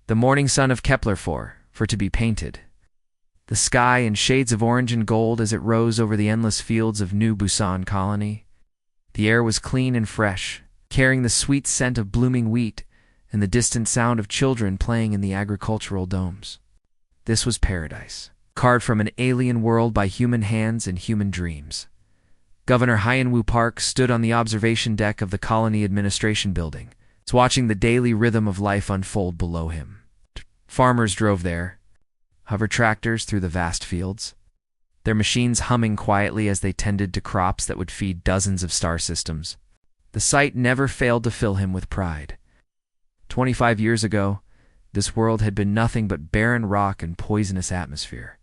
The morning sun of Kepler 4, for to be painted. The sky in shades of orange and gold as it rose over the endless fields of New Busan colony. The air was clean and fresh, carrying the sweet scent of blooming wheat and the distant sound of children playing in the agricultural domes. This was paradise, carved from an alien world by human hands and human dreams. Governor Hyen-woo Park stood on the observation deck of the colony administration building, watching the daily rhythm of life unfold below him. Farmers drove there, hover tractors through the vast fields, their machines humming quietly as they tended to crops that would feed dozens of star systems. The sight never failed to fill him with pride. 25 years ago, this world had been nothing but barren rock and poisonous atmosphere.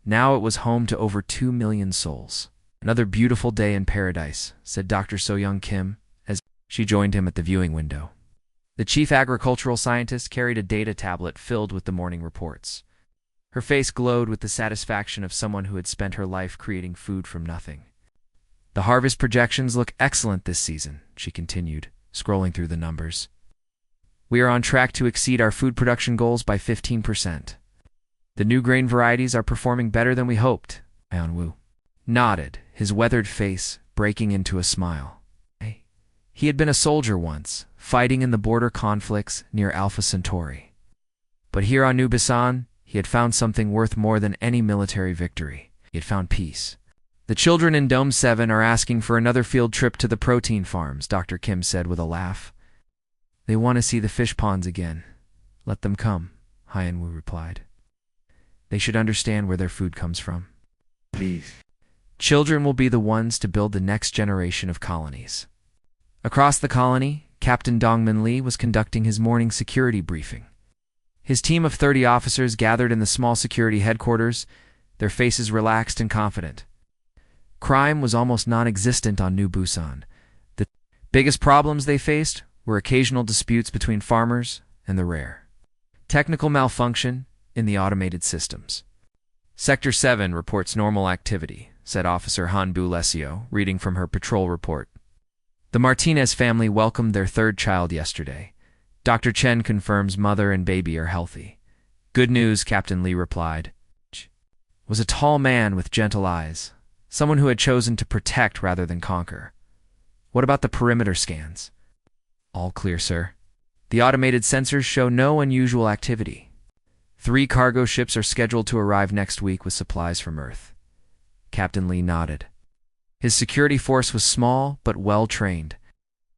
Now it was home to over 2 million souls. Another beautiful day in paradise, said Dr. So-young Kim, as she joined him at the viewing window. The chief agricultural scientist carried a data tablet filled with the morning reports. Her face glowed with the satisfaction of someone who had spent her life creating food from nothing. The harvest projections look excellent this season, she continued, scrolling through the numbers. We are on track to exceed our food production goals by 15%. The new grain varieties are performing better than we hoped. Hyen-woo nodded, his weathered face breaking into a smile. He had been a soldier once, fighting in the border conflicts near Alpha Centauri. But here on New Busan, he had found something worth more than any military victory. He had found peace. The children in Dome 7 are asking for another field trip to the protein farms, Dr. Kim said with a laugh. They want to see the fish ponds again. Let them come, Hyen-woo replied. They should understand where their food comes from. Please. Children will be the ones to build the next generation of colonies. Across the colony, Captain Dongmin Lee was conducting his morning security briefing. His team of 30 officers gathered in the small security headquarters, their faces relaxed and confident. Crime was almost non-existent on New Busan. The biggest problems they faced were occasional disputes between farmers and the rare technical malfunction in the automated systems. Sector 7 reports normal activity, said Officer Hanbu Lesio, reading from her patrol report. The Martinez family welcomed their third child yesterday. Dr. Chen confirms mother and baby are healthy. Good news, Captain Lee replied. Was a tall man with gentle eyes, someone who had chosen to protect rather than conquer. What about the perimeter scans? All clear, sir. The automated sensors show no unusual activity. 3 cargo ships are scheduled to arrive next week with supplies from Earth. Captain Lee nodded. His security force was small but well-trained.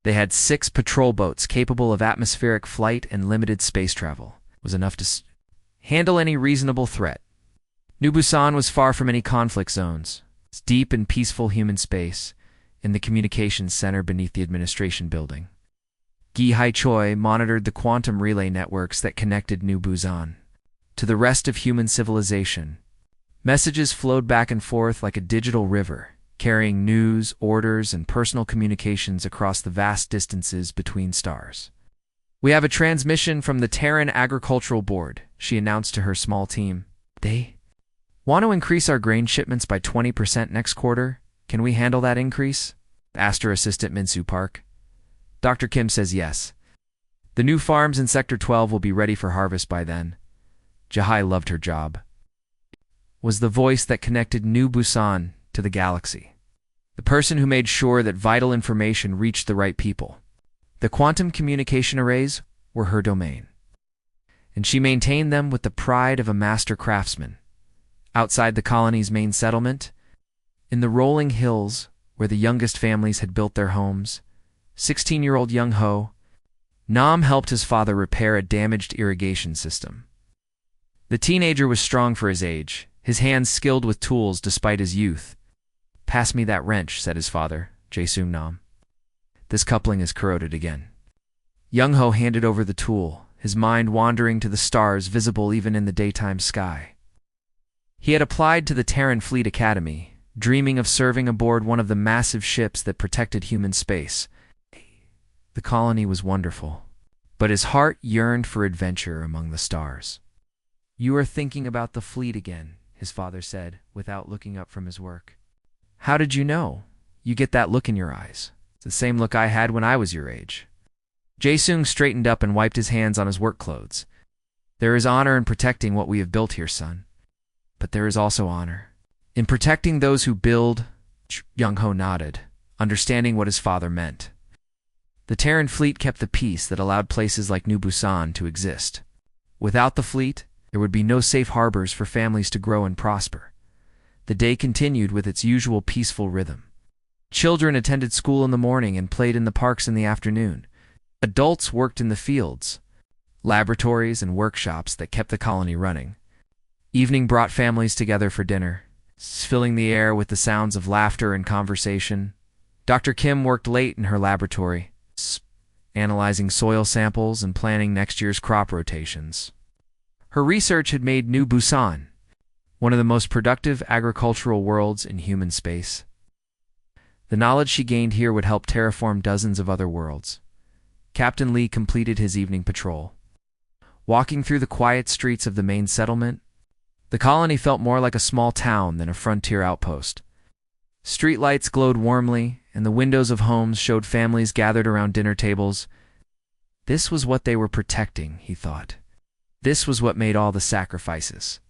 They had 6 patrol boats capable of atmospheric flight and limited space travel. It was enough to handle any reasonable threat. New Busan was far from any conflict zones. It's deep and peaceful human space in the communications center beneath the administration building. Gi Hai-choi monitored the quantum relay networks that connected New Busan to the rest of human civilization. Messages flowed back and forth like a digital river, carrying news, orders, and personal communications across the vast distances between stars. We have a transmission from the Terran Agricultural Board, she announced to her small team. They want to increase our grain shipments by 20% next quarter. Can we handle that increase? Asked her assistant Min-soo Park. Dr. Kim says yes. The new farms in Sector 12 will be ready for harvest by then. Jahai loved her job. Was the voice that connected New Busan to the galaxy. The person who made sure that vital information reached the right people. The quantum communication arrays were her domain, and she maintained them with the pride of a master craftsman. Outside the colony's main settlement, in the rolling hills where the youngest families had built their homes, 16-year-old Young Ho Nam helped his father repair a damaged irrigation system. The teenager was strong for his age, his hands skilled with tools despite his youth. Pass me that wrench, said his father, Jae-sung Nam. This coupling is corroded again. Young Ho handed over the tool, his mind wandering to the stars visible even in the daytime sky. He had applied to the Terran Fleet Academy, dreaming of serving aboard one of the massive ships that protected human space. The colony was wonderful, but his heart yearned for adventure among the stars. You are thinking about the fleet again, his father said, without looking up from his work. How did you know? You get that look in your eyes. It's the same look I had when I was your age. Jae-sung straightened up and wiped his hands on his work clothes. There is honor in protecting what we have built here, son. But there is also honor in protecting those who build. Young-ho nodded, understanding what his father meant. The Terran fleet kept the peace that allowed places like New Busan to exist. Without the fleet, there would be no safe harbors for families to grow and prosper. The day continued with its usual peaceful rhythm. Children attended school in the morning and played in the parks in the afternoon. Adults worked in the fields, laboratories, and workshops that kept the colony running. Evening brought families together for dinner, filling the air with the sounds of laughter and conversation. Dr. Kim worked late in her laboratory, analyzing soil samples and planning next year's crop rotations. Her research had made New Busan one of the most productive agricultural worlds in human space. The knowledge she gained here would help terraform dozens of other worlds. Captain Lee completed his evening patrol. Walking through the quiet streets of the main settlement, the colony felt more like a small town than a frontier outpost. Streetlights glowed warmly, and the windows of homes showed families gathered around dinner tables. This was what they were protecting, he thought. This was what made all the sacrifices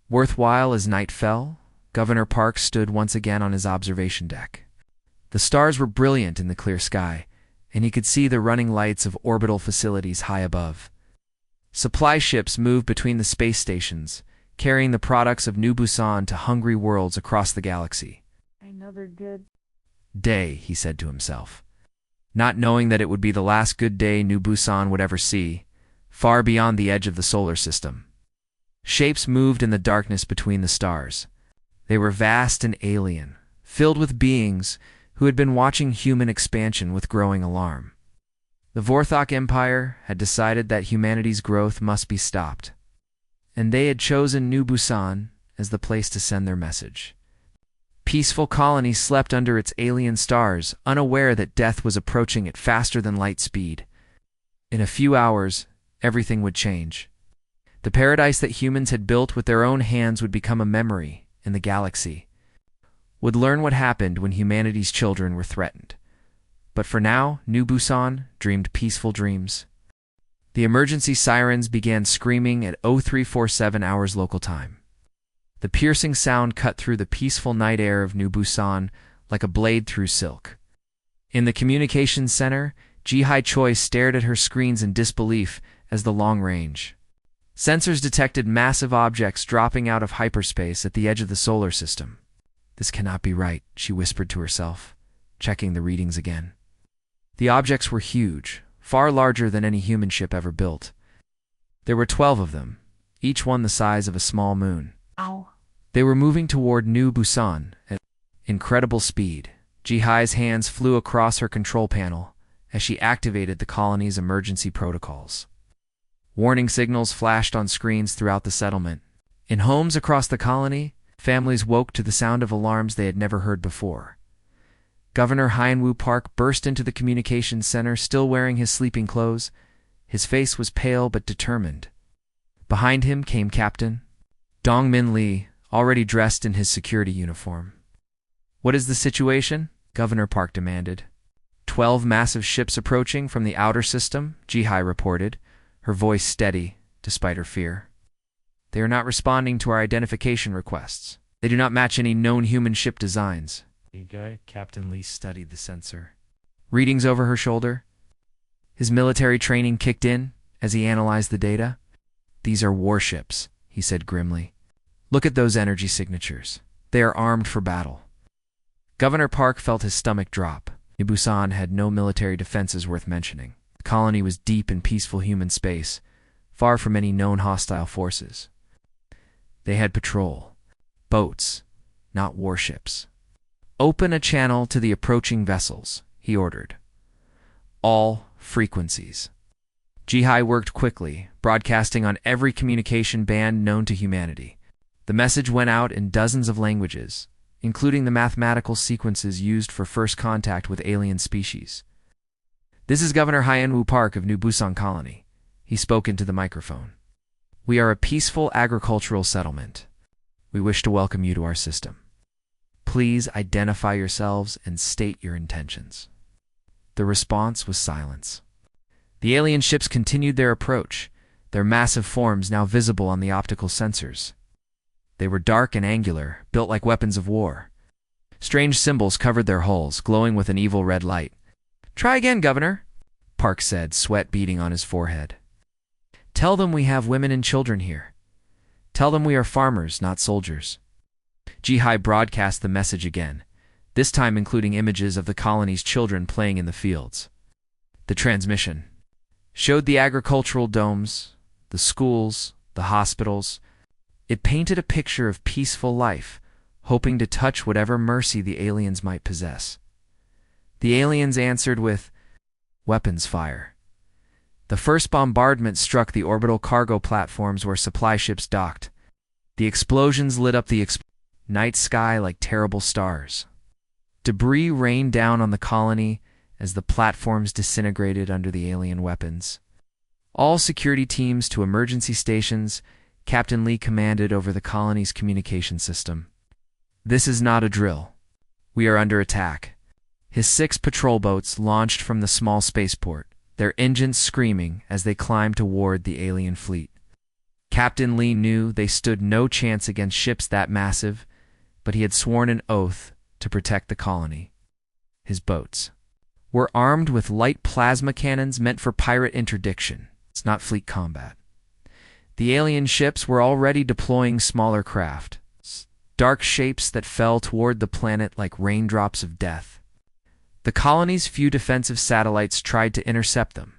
worthwhile. As night fell, Governor Park stood once again on his observation deck. The stars were brilliant in the clear sky, and he could see the running lights of orbital facilities high above. Supply ships moved between the space stations, carrying the products of New Busan to hungry worlds across the galaxy. Another good Day, he said to himself, not knowing that it would be the last good day New Busan would ever see, far beyond the edge of the solar system. Shapes moved in the darkness between the stars. They were vast and alien, filled with beings who had been watching human expansion with growing alarm. The Vorthok Empire had decided that humanity's growth must be stopped, and they had chosen New Busan as the place to send their message. Peaceful colonies slept under its alien stars, unaware that death was approaching at faster than light speed. In a few hours, everything would change. The paradise that humans had built with their own hands would become a memory, and the galaxy would learn what happened when humanity's children were threatened. But for now, New Busan dreamed peaceful dreams. The emergency sirens began screaming at 0347 hours local time. The piercing sound cut through the peaceful night air of New Busan like a blade through silk. In the communications center, Ji-Hai Choi stared at her screens in disbelief as the long-range sensors detected massive objects dropping out of hyperspace at the edge of the solar system. This cannot be right, she whispered to herself, checking the readings again. The objects were huge, far larger than any human ship ever built. There were 12 of them, each one the size of a small moon. Ow. They were moving toward New Busan at incredible speed. Ji-Hai's hands flew across her control panel as she activated the colony's emergency protocols. Warning signals flashed on screens throughout the settlement. In homes across the colony, families woke to the sound of alarms they had never heard before. Governor Hyun-woo Park burst into the communications center still wearing his sleeping clothes. His face was pale but determined. Behind him came Captain Dong-Min Lee, already dressed in his security uniform. "What is the situation?" Governor Park demanded. 12 massive ships approaching from the outer system, Ji-Hai reported, her voice steady despite her fear. "They are not responding to our identification requests. They do not match any known human ship designs." Captain Lee studied the sensor. Readings over her shoulder. His military training kicked in as he analyzed the data. "These are warships," he said grimly. "Look at those energy signatures. They are armed for battle." Governor Park felt his stomach drop. New Busan had no military defenses worth mentioning. The colony was deep in peaceful human space, far from any known hostile forces. They had patrol. Boats, not warships. "Open a channel to the approaching vessels," he ordered. "All frequencies." Ji-Hai worked quickly, broadcasting on every communication band known to humanity. The message went out in dozens of languages, including the mathematical sequences used for first contact with alien species. "This is Governor Hyun-woo Park of New Busan Colony." He spoke into the microphone. "We are a peaceful agricultural settlement. We wish to welcome you to our system. Please identify yourselves and state your intentions." The response was silence. The alien ships continued their approach, their massive forms now visible on the optical sensors. They were dark and angular, built like weapons of war. Strange symbols covered their hulls, glowing with an evil red light. "Try again, Governor," Park said, sweat beading on his forehead. "Tell them we have women and children here. Tell them we are farmers, not soldiers." Jihai broadcast the message again, this time including images of the colony's children playing in the fields. The transmission showed the agricultural domes, the schools, the hospitals. It painted a picture of peaceful life, hoping to touch whatever mercy the aliens might possess. The aliens answered with weapons fire. The first bombardment struck the orbital cargo platforms where supply ships docked. The explosions lit up the night sky like terrible stars. Debris rained down on the colony as the platforms disintegrated under the alien weapons. All security teams to emergency stations, Captain Lee commanded over the colony's communication system. "This is not a drill. We are under attack." His 6 patrol boats launched from the small spaceport, their engines screaming as they climbed toward the alien fleet. Captain Lee knew they stood no chance against ships that massive, but he had sworn an oath to protect the colony. His boats were armed with light plasma cannons meant for pirate interdiction. It's not fleet combat. The alien ships were already deploying smaller craft, dark shapes that fell toward the planet like raindrops of death. The colony's few defensive satellites tried to intercept them,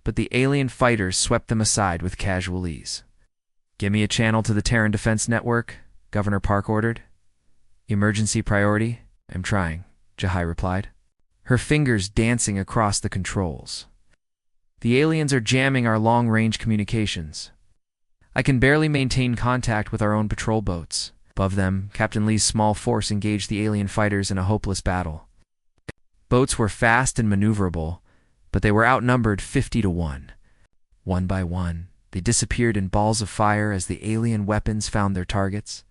but the alien fighters swept them aside with casual ease. "Give me a channel to the Terran Defense Network," Governor Park ordered. "Emergency priority?" "I'm trying," Jihai replied, her fingers dancing across the controls. "The aliens are jamming our long-range communications. I can barely maintain contact with our own patrol boats." Above them, Captain Lee's small force engaged the alien fighters in a hopeless battle. Boats were fast and maneuverable, but they were outnumbered 50 to 1. One by one, they disappeared in balls of fire as the alien weapons found their targets.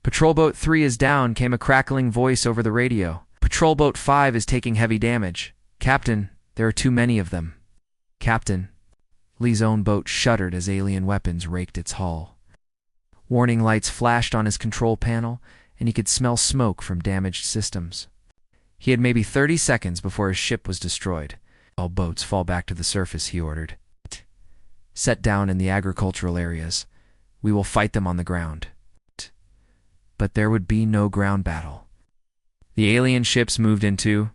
"Patrol Boat 3 is down," came a crackling voice over the radio. "Patrol Boat 5 is taking heavy damage. Captain, there are too many of them." "Captain." Lee's own boat shuddered as alien weapons raked its hull. Warning lights flashed on his control panel, and he could smell smoke from damaged systems. He had maybe 30 seconds before his ship was destroyed. "All boats fall back to the surface," he ordered. "Set down in the agricultural areas. We will fight them on the ground." But there would be no ground battle. The alien ships moved into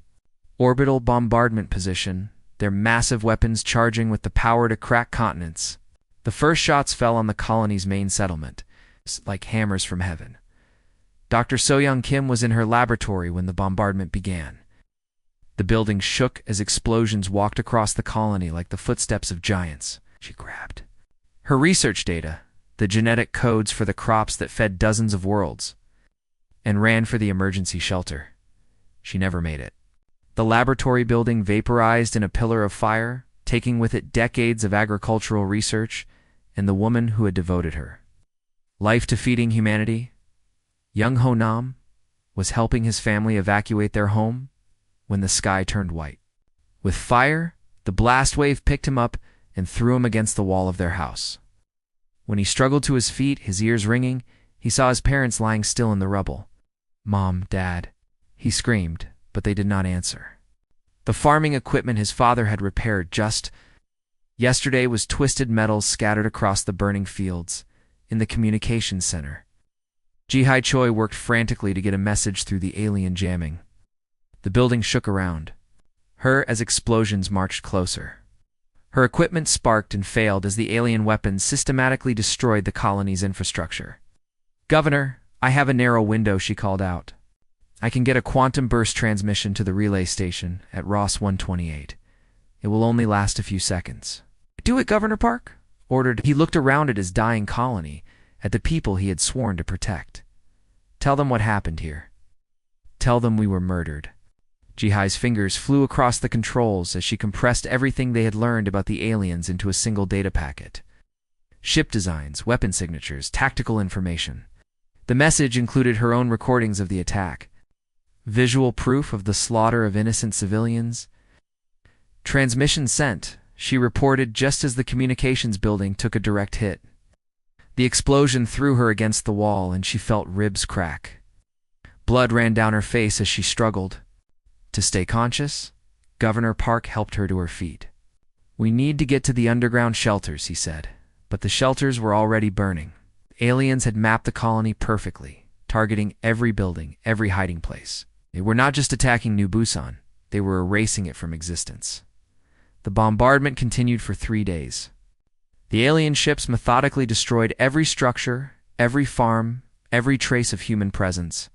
orbital bombardment position, their massive weapons charging with the power to crack continents. The first shots fell on the colony's main settlement, like hammers from heaven. Dr. So-Young Kim was in her laboratory when the bombardment began. The building shook as explosions walked across the colony like the footsteps of giants. She grabbed her research data, the genetic codes for the crops that fed dozens of worlds, and ran for the emergency shelter. She never made it. The laboratory building vaporized in a pillar of fire, taking with it decades of agricultural research and the woman who had devoted her life to feeding humanity. Young Ho Nam was helping his family evacuate their home when the sky turned white. With fire, the blast wave picked him up and threw him against the wall of their house. When he struggled to his feet, his ears ringing, he saw his parents lying still in the rubble. "Mom, Dad," he screamed, but they did not answer. The farming equipment his father had repaired just yesterday was twisted metals scattered across the burning fields in the communications center. Jihai Choi worked frantically to get a message through the alien jamming. The building shook around her as explosions marched closer. Her equipment sparked and failed as the alien weapons systematically destroyed the colony's infrastructure. "Governor, I have a narrow window," she called out. "I can get a quantum burst transmission to the relay station at Ross 128. It will only last a few seconds." "Do it, Governor Park," ordered. He looked around at his dying colony, at the people he had sworn to protect. "Tell them what happened here. Tell them we were murdered." Jihai's fingers flew across the controls as she compressed everything they had learned about the aliens into a single data packet. Ship designs, weapon signatures, tactical information. The message included her own recordings of the attack, visual proof of the slaughter of innocent civilians. "Transmission sent," she reported just as the communications building took a direct hit. The explosion threw her against the wall and she felt ribs crack. Blood ran down her face as she struggled. To stay conscious, Governor Park helped her to her feet. "We need to get to the underground shelters," he said. But the shelters were already burning. Aliens had mapped the colony perfectly, targeting every building, every hiding place. They were not just attacking New Busan, they were erasing it from existence. The bombardment continued for 3 days. The alien ships methodically destroyed every structure, every farm, every trace of human presence.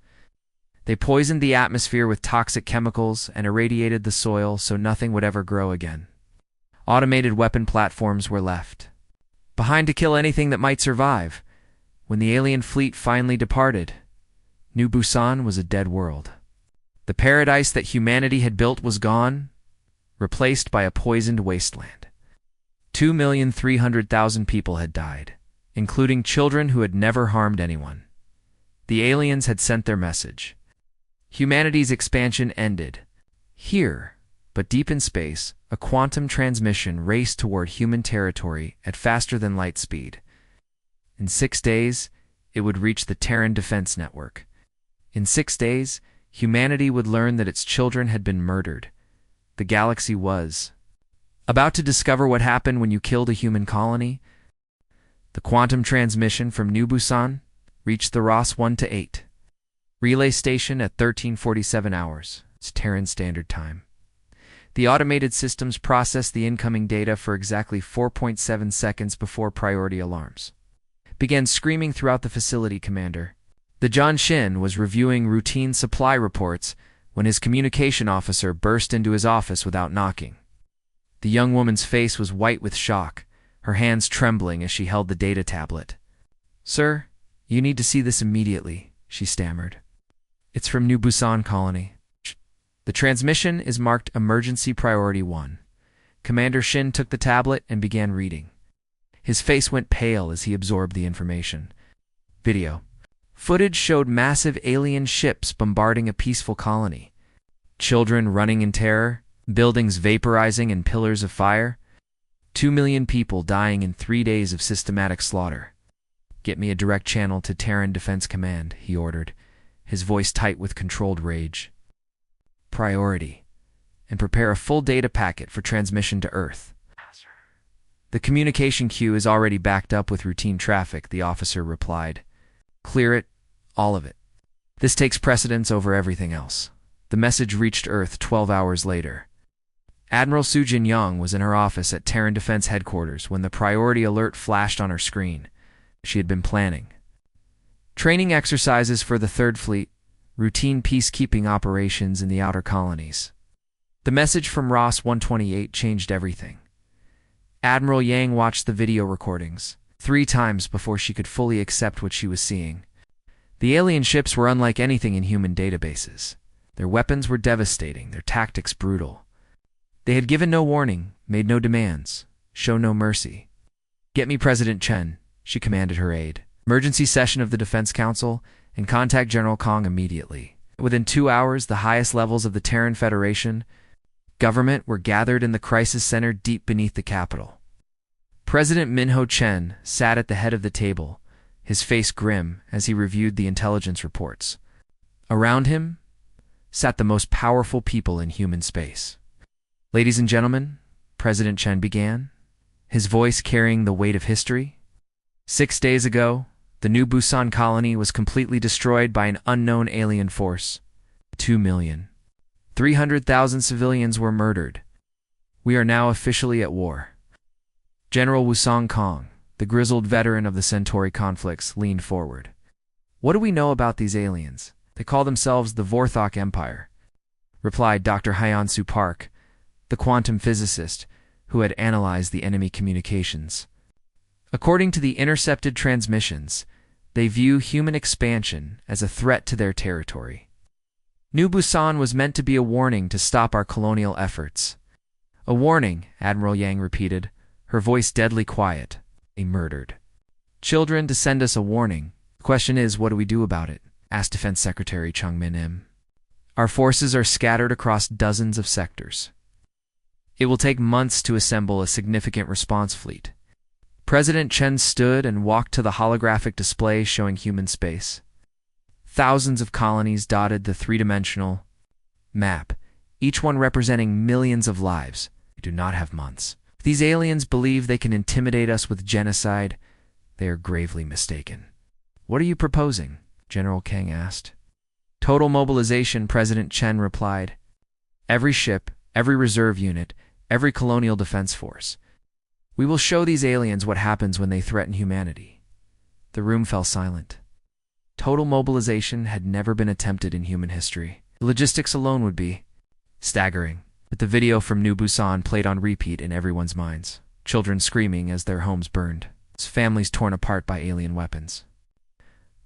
They poisoned the atmosphere with toxic chemicals and irradiated the soil so nothing would ever grow again. Automated weapon platforms were left behind to kill anything that might survive. When the alien fleet finally departed, New Busan was a dead world. The paradise that humanity had built was gone, replaced by a poisoned wasteland. 2,300,000 people had died, including children who had never harmed anyone. The aliens had sent their message. Humanity's expansion ended. Here, but deep in space, a quantum transmission raced toward human territory at faster than light speed. In 6 days, it would reach the Terran Defense Network. In 6 days, humanity would learn that its children had been murdered. The galaxy was about to discover what happened when you killed a human colony. The quantum transmission from New Busan reached the ROS 1-8 relay station at 13:47 hours. It's Terran Standard Time. The automated systems processed the incoming data for exactly 4.7 seconds before priority alarms began screaming throughout the facility. Commander, the John Shin was reviewing routine supply reports when his communication officer burst into his office without knocking. The young woman's face was white with shock, her hands trembling as she held the data tablet. "Sir, you need to see this immediately," she stammered. "It's from New Busan colony. The transmission is marked Emergency Priority 1. Commander Shin took the tablet and began reading. His face went pale as he absorbed the information. Video footage showed massive alien ships bombarding a peaceful colony. Children running in terror, buildings vaporizing in pillars of fire. 2 million people dying in 3 days of systematic slaughter. "Get me a direct channel to Terran Defense Command," he ordered, his voice tight with controlled rage. "Priority, and prepare a full data packet for transmission to Earth." "The communication queue is already backed up with routine traffic," the officer replied. "Clear it, all of it. This takes precedence over everything else." The message reached Earth 12 hours later. Admiral Su Jin-young was in her office at Terran Defense Headquarters when the priority alert flashed on her screen. She had been planning training exercises for the Third Fleet, routine peacekeeping operations in the outer colonies. The message from ROS 128 changed everything. Admiral Yang watched the video recordings 3 times before she could fully accept what she was seeing. The alien ships were unlike anything in human databases. Their weapons were devastating, their tactics brutal. They had given no warning, made no demands, shown no mercy. "Get me President Chen," she commanded her aide. "Emergency session of the Defense Council, and contact General Kong immediately." Within 2 hours, the highest levels of the Terran Federation government were gathered in the crisis center deep beneath the capital. President Min-ho Chen sat at the head of the table, his face grim as he reviewed the intelligence reports. Around him sat the most powerful people in human space. "Ladies and gentlemen," President Chen began, his voice carrying the weight of history. 6 days ago, the New Busan colony was completely destroyed by an unknown alien force. 2,300,000 civilians were murdered. We are now officially at war. General Wusong Kong, the grizzled veteran of the Centauri conflicts, leaned forward. "What do we know about these aliens? They call themselves the Vorthok Empire," replied Dr. Hyeon-Soo Park, the quantum physicist who had analyzed the enemy communications. "According to the intercepted transmissions, they view human expansion as a threat to their territory. New Busan was meant to be a warning to stop our colonial efforts." "A warning," Admiral Yang repeated, her voice deadly quiet. "They murdered children to send us a warning. The question is, what do we do about it?" asked Defense Secretary Chung Min-im. "Our forces are scattered across dozens of sectors. It will take months to assemble a significant response fleet. President Chen stood and walked to the holographic display showing human space. Thousands of colonies dotted the three-dimensional map, each one representing millions of lives. We do not have months. If these aliens believe they can intimidate us with genocide, they are gravely mistaken. What are you proposing? General Kang asked. Total mobilization, President Chen replied. Every ship, every reserve unit, every colonial defense force. We will show these aliens what happens when they threaten humanity. The room fell silent. Total mobilization had never been attempted in human history. The logistics alone would be staggering. But the video from New Busan played on repeat in everyone's minds. Children screaming as their homes burned. Families torn apart by alien weapons.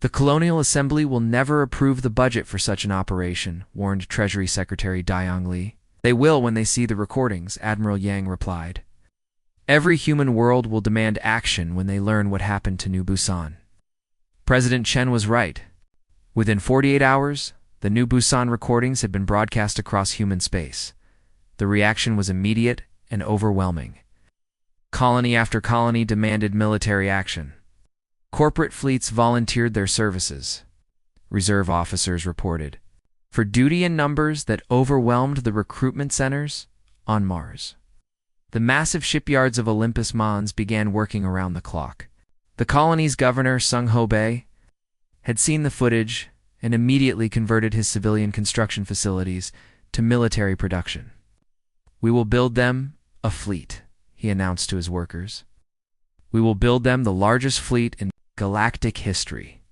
The Colonial Assembly will never approve the budget for such an operation, warned Treasury Secretary Dayang Li. They will when they see the recordings, Admiral Yang replied. Every human world will demand action when they learn what happened to New Busan. President Chen was right. Within 48 hours, the New Busan recordings had been broadcast across human space. The reaction was immediate and overwhelming. Colony after colony demanded military action. Corporate fleets volunteered their services. Reserve officers reported for duty in numbers that overwhelmed the recruitment centers on Mars. The massive shipyards of Olympus Mons began working around the clock. The colony's governor, Sung Ho Bei, had seen the footage and immediately converted his civilian construction facilities to military production. We will build them a fleet, he announced to his workers. We will build them the largest fleet in galactic history.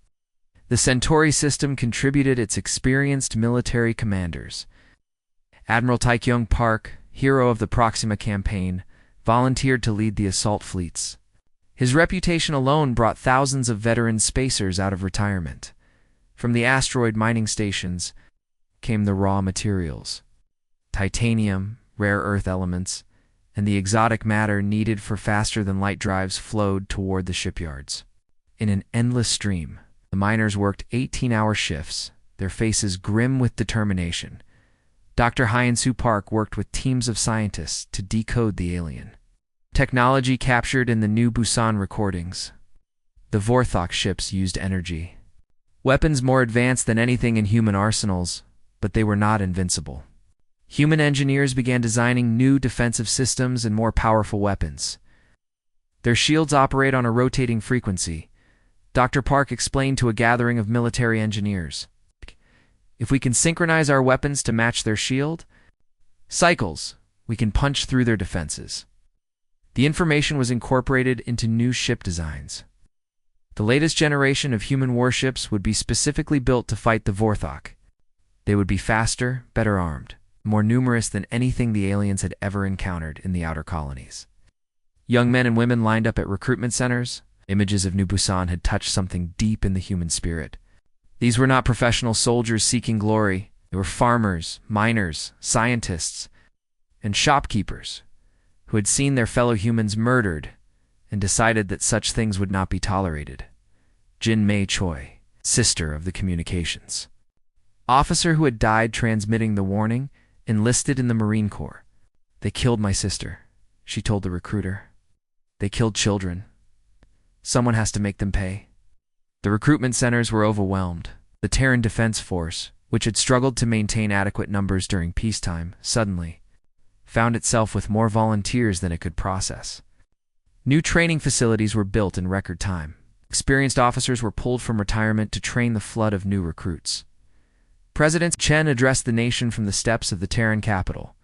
The Centauri system contributed its experienced military commanders. Admiral Taekyung Park, hero of the Proxima campaign, volunteered to lead the assault fleets. His reputation alone brought thousands of veteran spacers out of retirement. From the asteroid mining stations came the raw materials, titanium, rare earth elements, and the exotic matter needed for faster-than-light drives flowed toward the shipyards. In an endless stream, the miners worked 18-hour shifts, their faces grim with determination. Dr. Hyeon-soo Park worked with teams of scientists to decode the alien technology captured in the New Busan recordings. The Vorthok ships used energy. Weapons more advanced than anything in human arsenals, but they were not invincible. Human engineers began designing new defensive systems and more powerful weapons. Their shields operate on a rotating frequency. Dr. Park explained to a gathering of military engineers. If we can synchronize our weapons to match their shield cycles, we can punch through their defenses. The information was incorporated into new ship designs. The latest generation of human warships would be specifically built to fight the Vorthok. They would be faster, better armed, more numerous than anything the aliens had ever encountered in the outer colonies. Young men and women lined up at recruitment centers. Images of New Busan had touched something deep in the human spirit. These were not professional soldiers seeking glory. They were farmers, miners, scientists, and shopkeepers who had seen their fellow humans murdered and decided that such things would not be tolerated. Jin Mei Choi, sister of the communications officer who had died transmitting the warning, enlisted in the Marine Corps. They killed my sister, she told the recruiter. They killed children. Someone has to make them pay. The recruitment centers were overwhelmed. The Terran Defense Force, which had struggled to maintain adequate numbers during peacetime, suddenly found itself with more volunteers than it could process. New training facilities were built in record time. Experienced officers were pulled from retirement to train the flood of new recruits. President Chen addressed the nation from the steps of the Terran capital.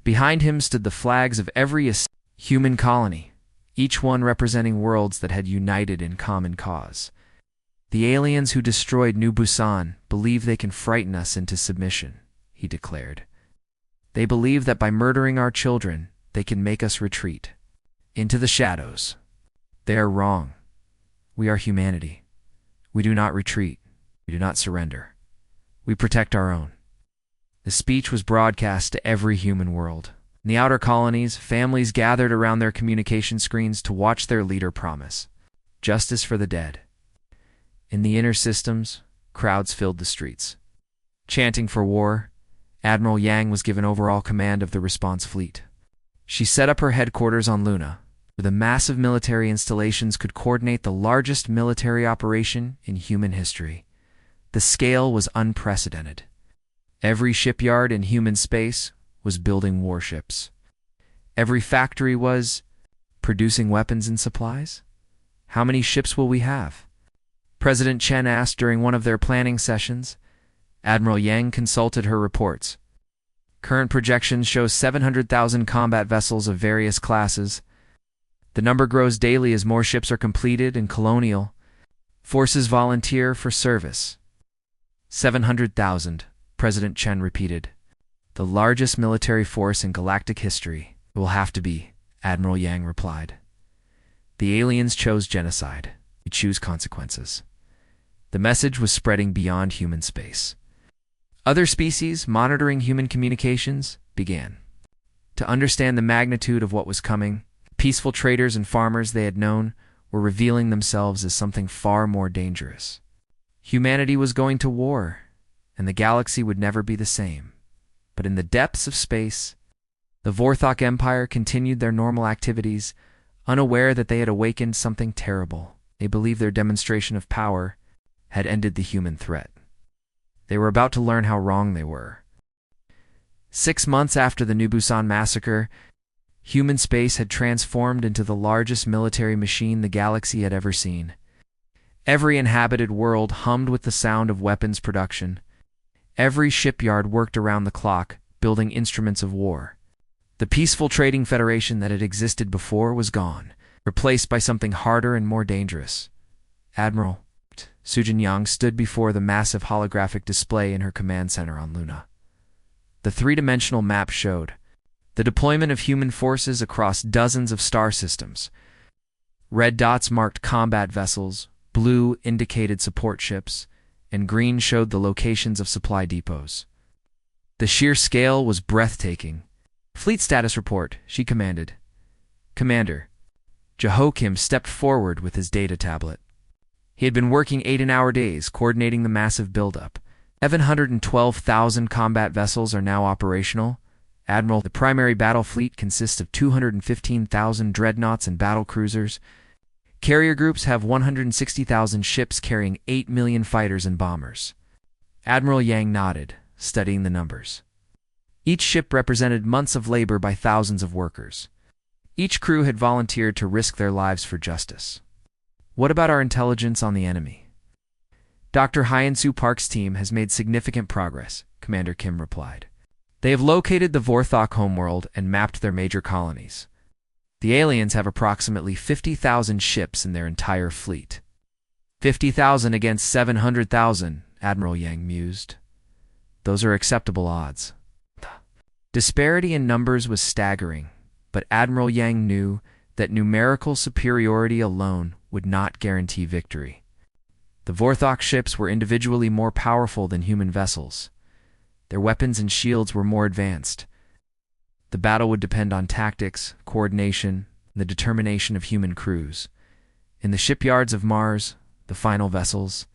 Behind him stood the flags of every human colony, each one representing worlds that had united in common cause. The aliens who destroyed New Busan believe they can frighten us into submission, he declared. They believe that by murdering our children, they can make us retreat into the shadows. They are wrong. We are humanity. We do not retreat. We do not surrender. We protect our own. The speech was broadcast to every human world. In the outer colonies, families gathered around their communication screens to watch their leader promise justice for the dead. In the inner systems, crowds filled the streets. Chanting for war, Admiral Yang was given overall command of the response fleet. She set up her headquarters on Luna, where the massive military installations could coordinate the largest military operation in human history. The scale was unprecedented. Every shipyard in human space was building warships. Every factory was producing weapons and supplies. How many ships will we have? President Chen asked during one of their planning sessions. Admiral Yang consulted her reports. Current projections show 700,000 combat vessels of various classes. The number grows daily as more ships are completed and colonial forces volunteer for service. 700,000, President Chen repeated. The largest military force in galactic history. It will have to be, Admiral Yang replied. The aliens chose genocide. We choose consequences. The message was spreading beyond human space. Other species, monitoring human communications, began to understand the magnitude of what was coming. Peaceful traders and farmers they had known were revealing themselves as something far more dangerous. Humanity was going to war, and the galaxy would never be the same. But in the depths of space, the Vorthok Empire continued their normal activities, unaware that they had awakened something terrible. They believed their demonstration of power had ended the human threat. They were about to learn how wrong they were. 6 months after the New Busan massacre, human space had transformed into the largest military machine the galaxy had ever seen. Every inhabited world hummed with the sound of weapons production. Every shipyard worked around the clock, building instruments of war. The peaceful trading federation that had existed before was gone, replaced by something harder and more dangerous. Admiral Sujin Yang stood before the massive holographic display in her command center on Luna. The three-dimensional map showed the deployment of human forces across dozens of star systems. Red dots marked combat vessels, blue indicated support ships, and green showed the locations of supply depots. The sheer scale was breathtaking. Fleet status report, she commanded. Commander. Jehoiakim stepped forward with his data tablet. He had been working 8-hour days, coordinating the massive buildup. 712,000 combat vessels are now operational. Admiral, the primary battle fleet consists of 215,000 dreadnoughts and battle cruisers. Carrier groups have 160,000 ships carrying 8 million fighters and bombers. Admiral Yang nodded, studying the numbers. Each ship represented months of labor by thousands of workers. Each crew had volunteered to risk their lives for justice. What about our intelligence on the enemy? Dr. Hyen-Soo Park's team has made significant progress, Commander Kim replied. They have located the Vorthok homeworld and mapped their major colonies. The aliens have approximately 50,000 ships in their entire fleet. 50,000 against 700,000, Admiral Yang mused. Those are acceptable odds. Disparity in numbers was staggering, but Admiral Yang knew that numerical superiority alone would not guarantee victory. The Vorthok ships were individually more powerful than human vessels. Their weapons and shields were more advanced. The battle would depend on tactics, coordination, and the determination of human crews. In the shipyards of Mars, the final vessels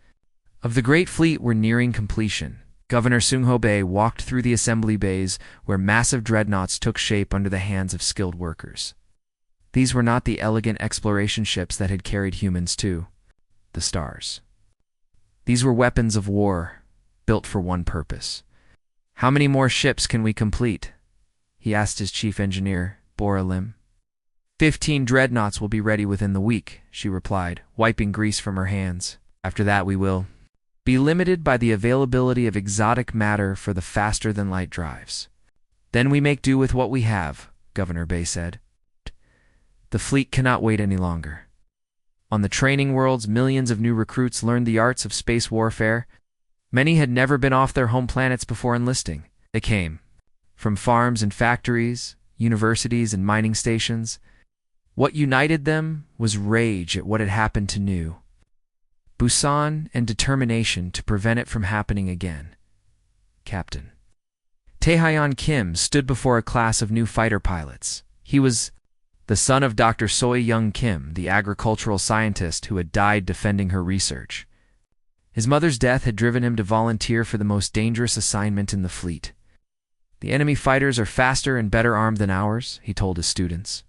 of the Great Fleet were nearing completion. Governor Sungho Bay walked through the assembly bays where massive dreadnoughts took shape under the hands of skilled workers. These were not the elegant exploration ships that had carried humans to the stars. These were weapons of war, built for one purpose. How many more ships can we complete? He asked his chief engineer, Bora Lim. 15 dreadnoughts will be ready within the week, she replied, wiping grease from her hands. After that we will be limited by the availability of exotic matter for the faster-than-light drives. Then we make do with what we have, Governor Bay said. The fleet cannot wait any longer. On the training worlds, millions of new recruits learned the arts of space warfare. Many had never been off their home planets before enlisting. They came from farms and factories, universities and mining stations. What united them was rage at what had happened to New Busan and determination to prevent it from happening again. Captain Taehyun Kim stood before a class of new fighter pilots. He was the son of Dr. Soi Young Kim, the agricultural scientist who had died defending her research. His mother's death had driven him to volunteer for the most dangerous assignment in the fleet, The enemy fighters are faster and better armed than ours, he told his students.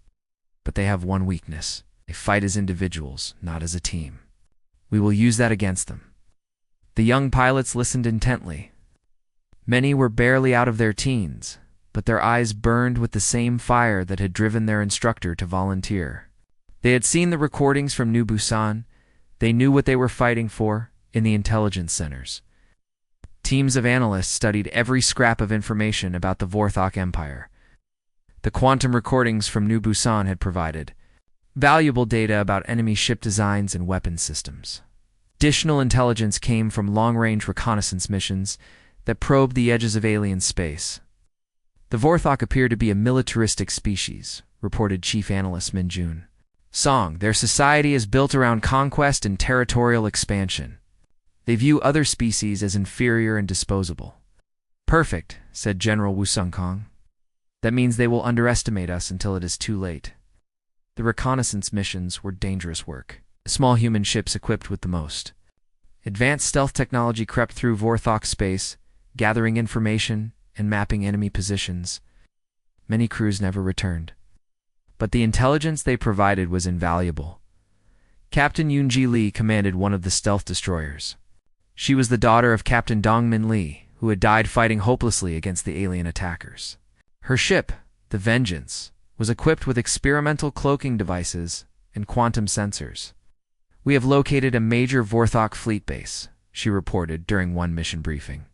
But they have one weakness. They fight as individuals, not as a team. We will use that against them. The young pilots listened intently. Many were barely out of their teens, but their eyes burned with the same fire that had driven their instructor to volunteer. They had seen the recordings from New Busan. They knew what they were fighting for in the intelligence centers. Teams of analysts studied every scrap of information about the Vorthok Empire. The quantum recordings from New Busan had provided valuable data about enemy ship designs and weapon systems. Additional intelligence came from long-range reconnaissance missions that probed the edges of alien space. The Vorthok appear to be a militaristic species, reported Chief Analyst Min Jun. Song, their society is built around conquest and territorial expansion. They view other species as inferior and disposable. Perfect, said General Wu Sung-kong. That means they will underestimate us until it is too late. The reconnaissance missions were dangerous work. Small human ships equipped with the most advanced stealth technology crept through Vorthok space, gathering information and mapping enemy positions. Many crews never returned. But the intelligence they provided was invaluable. Captain Yoon-ji Lee commanded one of the stealth destroyers. She was the daughter of Captain Dong-min Lee, who had died fighting hopelessly against the alien attackers. Her ship, the Vengeance, was equipped with experimental cloaking devices and quantum sensors. We have located a major Vorthok fleet base, she reported during one mission briefing.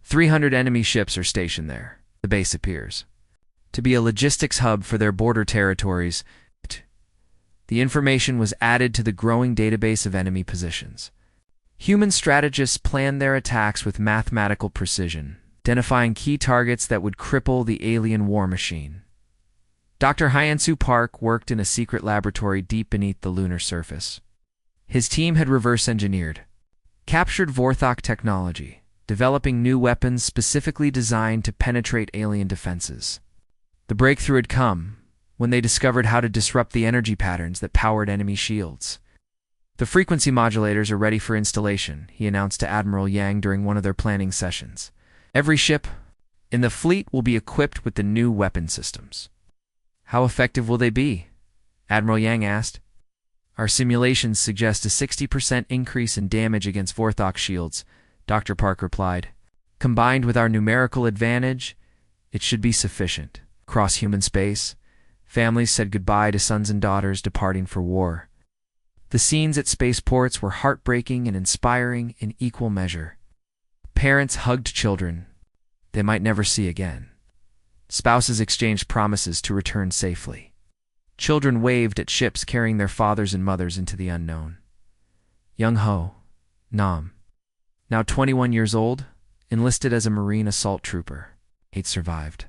300 enemy ships are stationed there, the base appears to be a logistics hub for their border territories. The information was added to the growing database of enemy positions. Human strategists planned their attacks with mathematical precision, identifying key targets that would cripple the alien war machine. Dr. Hyansu Park worked in a secret laboratory deep beneath the lunar surface. His team had reverse-engineered, captured Vorthok technology, developing new weapons specifically designed to penetrate alien defenses. The breakthrough had come when they discovered how to disrupt the energy patterns that powered enemy shields. The frequency modulators are ready for installation, he announced to Admiral Yang during one of their planning sessions. Every ship in the fleet will be equipped with the new weapon systems. How effective will they be? Admiral Yang asked. Our simulations suggest a 60% increase in damage against Vorthok shields, Dr. Park replied. Combined with our numerical advantage, it should be sufficient. Across human space, families said goodbye to sons and daughters departing for war. The scenes at spaceports were heartbreaking and inspiring in equal measure. Parents hugged children they might never see again. Spouses exchanged promises to return safely. Children waved at ships carrying their fathers and mothers into the unknown. Young Ho, Nam, now 21 years old, enlisted as a Marine assault trooper. 8 survived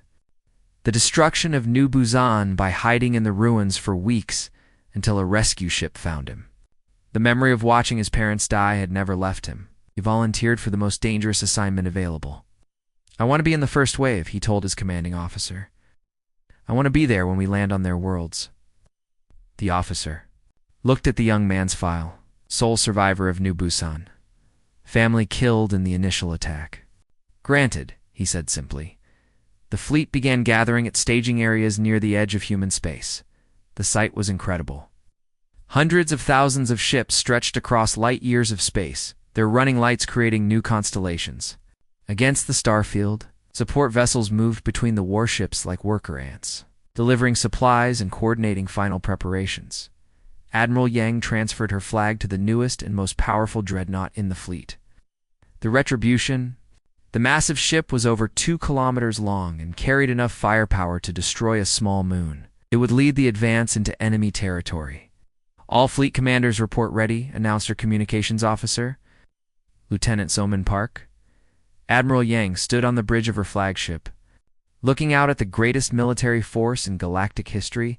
the destruction of New Busan by hiding in the ruins for weeks until a rescue ship found him. The memory of watching his parents die had never left him. He volunteered for the most dangerous assignment available. I want to be in the first wave, he told his commanding officer. I want to be there when we land on their worlds. The officer looked at the young man's file, sole survivor of New Busan. Family killed in the initial attack. Granted, he said simply. The fleet began gathering at staging areas near the edge of human space. The sight was incredible. Hundreds of thousands of ships stretched across light years of space, their running lights creating new constellations. Against the starfield, support vessels moved between the warships like worker ants, delivering supplies and coordinating final preparations. Admiral Yang transferred her flag to the newest and most powerful dreadnought in the fleet. The Retribution. The massive ship was over 2 kilometers long and carried enough firepower to destroy a small moon. It would lead the advance into enemy territory. All fleet commanders report ready, announced her communications officer, Lieutenant Somin Park. Admiral Yang stood on the bridge of her flagship. Looking out at the greatest military force in galactic history,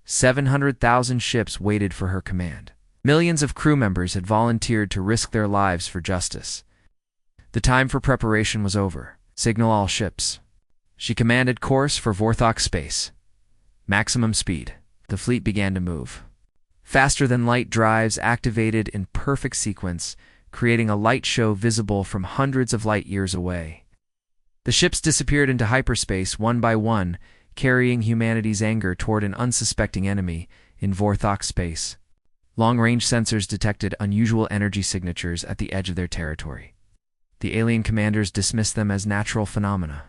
700,000 ships waited for her command. Millions of crew members had volunteered to risk their lives for justice. The time for preparation was over. Signal all ships. She commanded course for Vorthok space. Maximum speed. The fleet began to move. Faster-than-light drives activated in perfect sequence, creating a light show visible from hundreds of light years away. The ships disappeared into hyperspace one by one, carrying humanity's anger toward an unsuspecting enemy in Vorthok space. Long-range sensors detected unusual energy signatures at the edge of their territory. The alien commanders dismissed them as natural phenomena.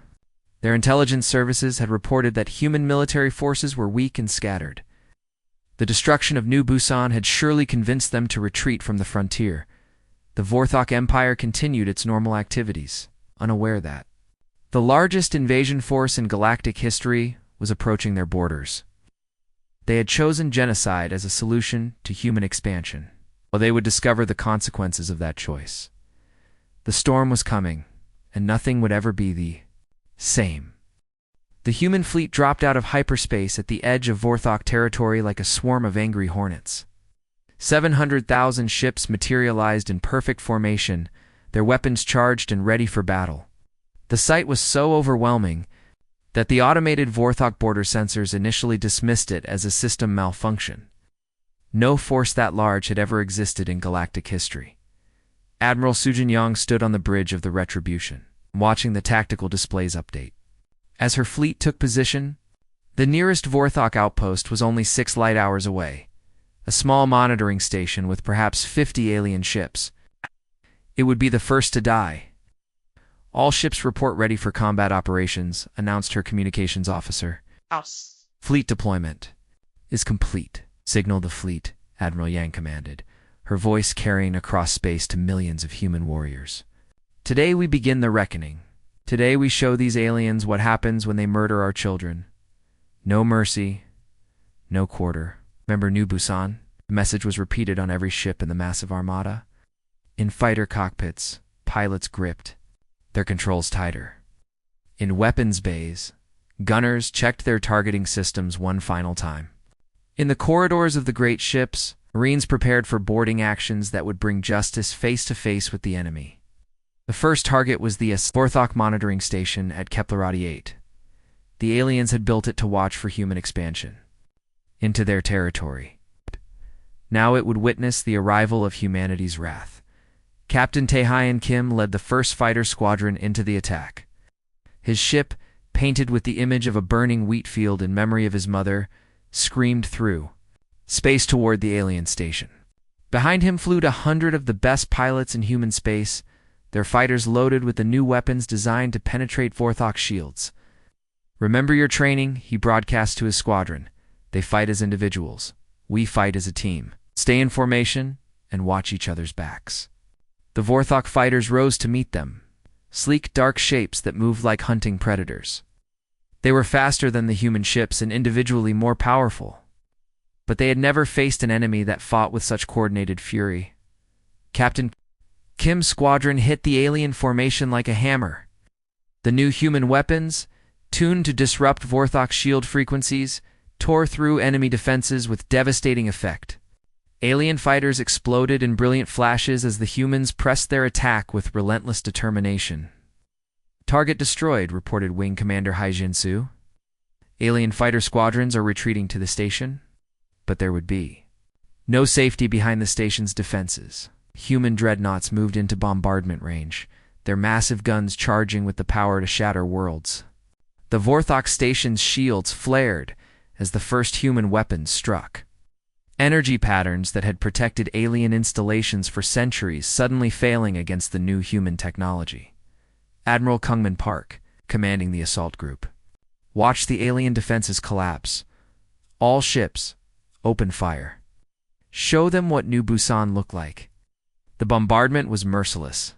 Their intelligence services had reported that human military forces were weak and scattered. The destruction of New Busan had surely convinced them to retreat from the frontier. The Vorthok Empire continued its normal activities, unaware that the largest invasion force in galactic history was approaching their borders. They had chosen genocide as a solution to human expansion. Well, they would discover the consequences of that choice. The storm was coming, and nothing would ever be the same. The human fleet dropped out of hyperspace at the edge of Vorthok territory like a swarm of angry hornets. 700,000 ships materialized in perfect formation, their weapons charged and ready for battle. The sight was so overwhelming that the automated Vorthok border sensors initially dismissed it as a system malfunction. No force that large had ever existed in galactic history. Admiral Su Jinyang stood on the bridge of the Retribution, watching the tactical displays update. As her fleet took position, the nearest Vorthok outpost was only 6 light hours away, a small monitoring station with perhaps 50 alien ships. It would be the first to die. All ships report ready for combat operations, announced her communications officer. Fleet deployment is complete, signaled the fleet, Admiral Yang commanded, her voice carrying across space to millions of human warriors. Today we begin the reckoning. Today we show these aliens what happens when they murder our children. No mercy, no quarter. Remember New Busan? The message was repeated on every ship in the massive armada. In fighter cockpits, pilots gripped their controls tighter. In weapons bays, gunners checked their targeting systems one final time. In the corridors of the great ships, Marines prepared for boarding actions that would bring justice face to face with the enemy. The first target was the Vorthok monitoring station at Keplerati 8. The aliens had built it to watch for human expansion into their territory. Now it would witness the arrival of humanity's wrath. Captain Tae-Hyun Kim led the first fighter squadron into the attack. His ship, painted with the image of a burning wheat field in memory of his mother, screamed through space toward the alien station. Behind him flew 100 of the best pilots in human space, their fighters loaded with the new weapons designed to penetrate Vorthok shields. Remember your training, he broadcast to his squadron. They fight as individuals. We fight as a team. Stay in formation and watch each other's backs. The Vorthok fighters rose to meet them, sleek dark shapes that moved like hunting predators. They were faster than the human ships and individually more powerful. But they had never faced an enemy that fought with such coordinated fury. Captain Kim's squadron hit the alien formation like a hammer. The new human weapons, tuned to disrupt Vorthok shield frequencies, tore through enemy defenses with devastating effect. Alien fighters exploded in brilliant flashes as the humans pressed their attack with relentless determination. Target destroyed, reported Wing Commander Hai Jin-soo. Alien fighter squadrons are retreating to the station, but there would be no safety behind the station's defenses. Human dreadnoughts moved into bombardment range, their massive guns charging with the power to shatter worlds. The Vorthok station's shields flared as the first human weapons struck. Energy patterns that had protected alien installations for centuries suddenly failing against the new human technology. Admiral Kungman Park, commanding the assault group, watched the alien defenses collapse. All ships, open fire. Show them what New Busan looked like. The bombardment was merciless.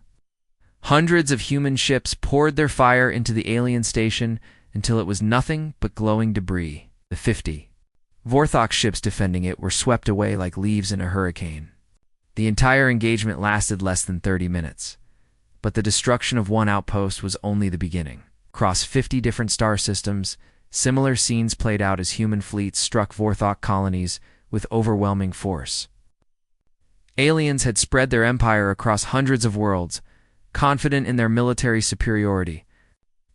Hundreds of human ships poured their fire into the alien station until it was nothing but glowing debris. The 50 Vorthok ships defending it were swept away like leaves in a hurricane. The entire engagement lasted less than 30 minutes. But the destruction of one outpost was only the beginning. Across 50 different star systems, similar scenes played out as human fleets struck Vorthok colonies with overwhelming force. Aliens had spread their empire across hundreds of worlds, confident in their military superiority.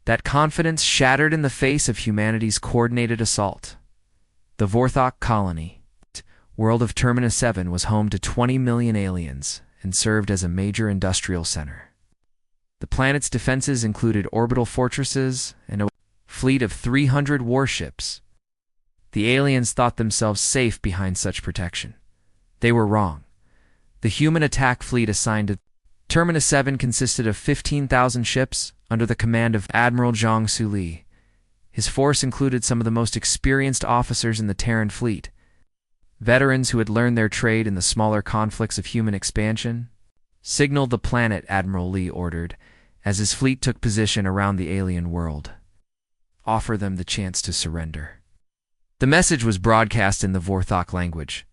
That confidence shattered in the face of humanity's coordinated assault. The Vorthok colony, world of Terminus 7, was home to 20 million aliens and served as a major industrial center. The planet's defenses included orbital fortresses and a fleet of 300 warships. The aliens thought themselves safe behind such protection. They were wrong. The human attack fleet assigned to Terminus 7 consisted of 15,000 ships under the command of Admiral Zhang Suli. His force included some of the most experienced officers in the Terran fleet, veterans who had learned their trade in the smaller conflicts of human expansion. Signal the planet, Admiral Li ordered, as his fleet took position around the alien world. Offer them the chance to surrender. The message was broadcast in the Vorthok language.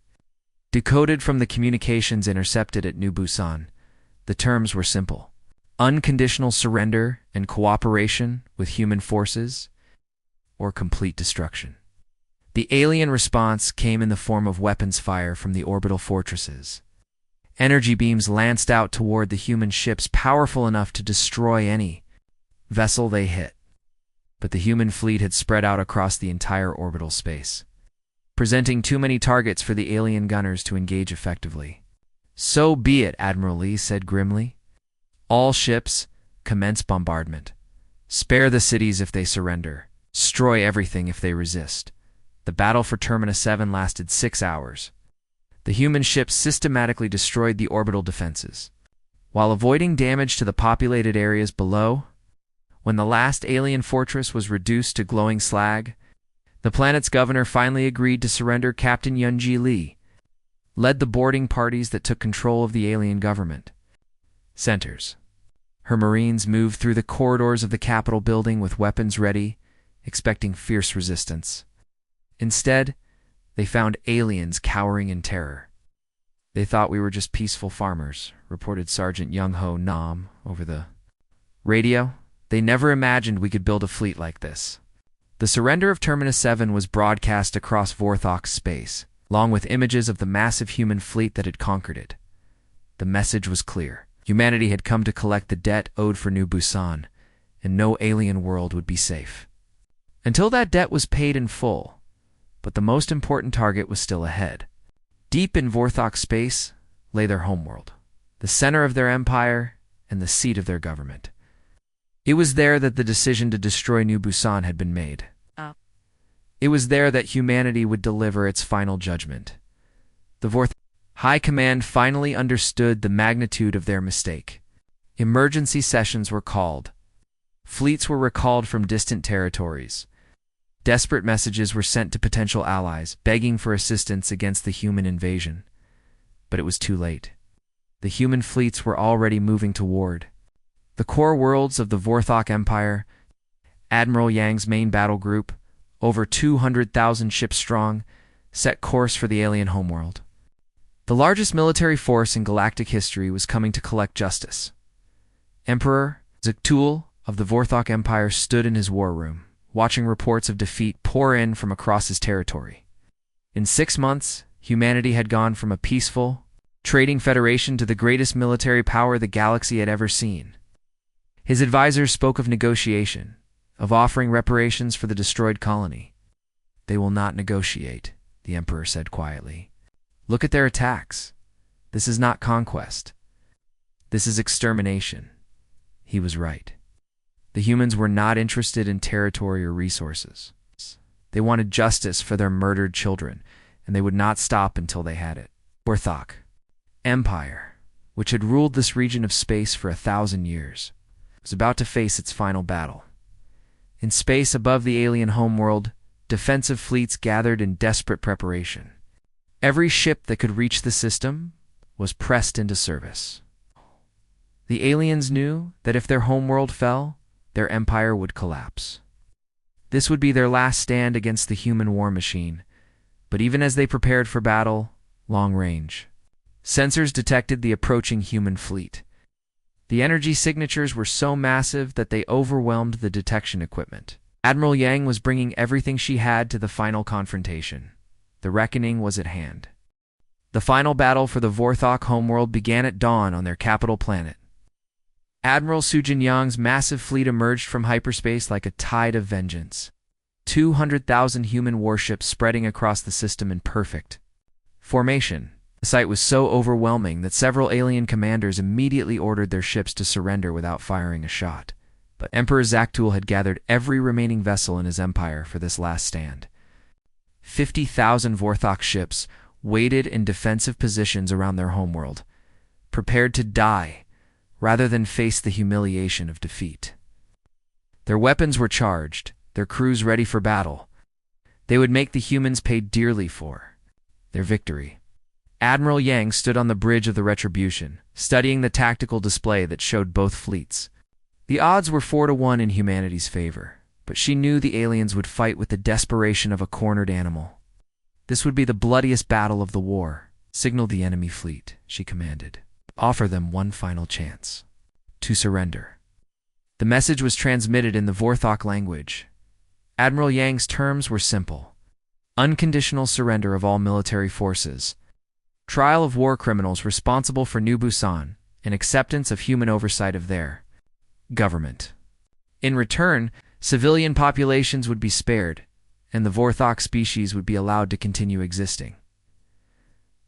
Decoded from the communications intercepted at New Busan, the terms were simple: unconditional surrender and cooperation with human forces, or complete destruction. The alien response came in the form of weapons fire from the orbital fortresses. Energy beams lanced out toward the human ships, powerful enough to destroy any vessel they hit. But the human fleet had spread out across the entire orbital space, presenting too many targets for the alien gunners to engage effectively. So be it, Admiral Li said grimly. All ships, commence bombardment. Spare the cities if they surrender. Destroy everything if they resist. The battle for Terminus 7 lasted 6 hours. The human ships systematically destroyed the orbital defenses, while avoiding damage to the populated areas below. When the last alien fortress was reduced to glowing slag, the planet's governor finally agreed to surrender. Captain Yunji Li led the boarding parties that took control of the alien government centers. Her Marines moved through the corridors of the Capitol building with weapons ready, expecting fierce resistance. Instead, they found aliens cowering in terror. They thought we were just peaceful farmers, reported Sergeant Young-Ho Nam over the radio. They never imagined we could build a fleet like this. The surrender of Terminus 7 was broadcast across Vorthok's space, along with images of the massive human fleet that had conquered it. The message was clear. Humanity had come to collect the debt owed for New Busan, and no alien world would be safe until that debt was paid in full. But the most important target was still ahead. Deep in Vorthok space lay their homeworld, the center of their empire and the seat of their government. It was there that the decision to destroy New Busan had been made. It was there that humanity would deliver its final judgment. The Vorthok High Command finally understood the magnitude of their mistake. Emergency sessions were called. Fleets were recalled from distant territories. Desperate messages were sent to potential allies, begging for assistance against the human invasion. But it was too late. The human fleets were already moving toward the core worlds of the Vorthok Empire. Admiral Yang's main battle group, over 200,000 ships strong, set course for the alien homeworld. The largest military force in galactic history was coming to collect justice. Emperor Ziktul of the Vorthok Empire stood in his war room, watching reports of defeat pour in from across his territory. In 6 months, humanity had gone from a peaceful, trading federation to the greatest military power the galaxy had ever seen. His advisors spoke of negotiation, of offering reparations for the destroyed colony. They will not negotiate, the Emperor said quietly. Look at their attacks. This is not conquest. This is extermination. He was right. The humans were not interested in territory or resources. They wanted justice for their murdered children, and they would not stop until they had it. Vorthok Empire, which had ruled this region of space for 1,000 years, was about to face its final battle. In space above the alien homeworld, defensive fleets gathered in desperate preparation. Every ship that could reach the system was pressed into service. The aliens knew that if their homeworld fell, their empire would collapse. This would be their last stand against the human war machine. But even as they prepared for battle, long range, sensors detected the approaching human fleet. The energy signatures were so massive that they overwhelmed the detection equipment. Admiral Yang was bringing everything she had to the final confrontation. The reckoning was at hand. The final battle for the Vorthok homeworld began at dawn on their capital planet. Admiral Su Jinyang's massive fleet emerged from hyperspace like a tide of vengeance. 200,000 human warships spreading across the system in perfect formation. The sight was so overwhelming that several alien commanders immediately ordered their ships to surrender without firing a shot. But Emperor Zaktul had gathered every remaining vessel in his empire for this last stand. 50,000 Vorthok ships waited in defensive positions around their homeworld, prepared to die rather than face the humiliation of defeat. Their weapons were charged, their crews ready for battle. They would make the humans pay dearly for their victory. Admiral Yang stood on the bridge of the Retribution, studying the tactical display that showed both fleets. The odds were 4-1 in humanity's favor, but she knew the aliens would fight with the desperation of a cornered animal. This would be the bloodiest battle of the war. Signal the enemy fleet, she commanded. Offer them one final chance to surrender. The message was transmitted in the Vorthok language. Admiral Yang's terms were simple: unconditional surrender of all military forces, trial of war criminals responsible for New Busan, and acceptance of human oversight of their government. In return, civilian populations would be spared, and the Vorthok species would be allowed to continue existing.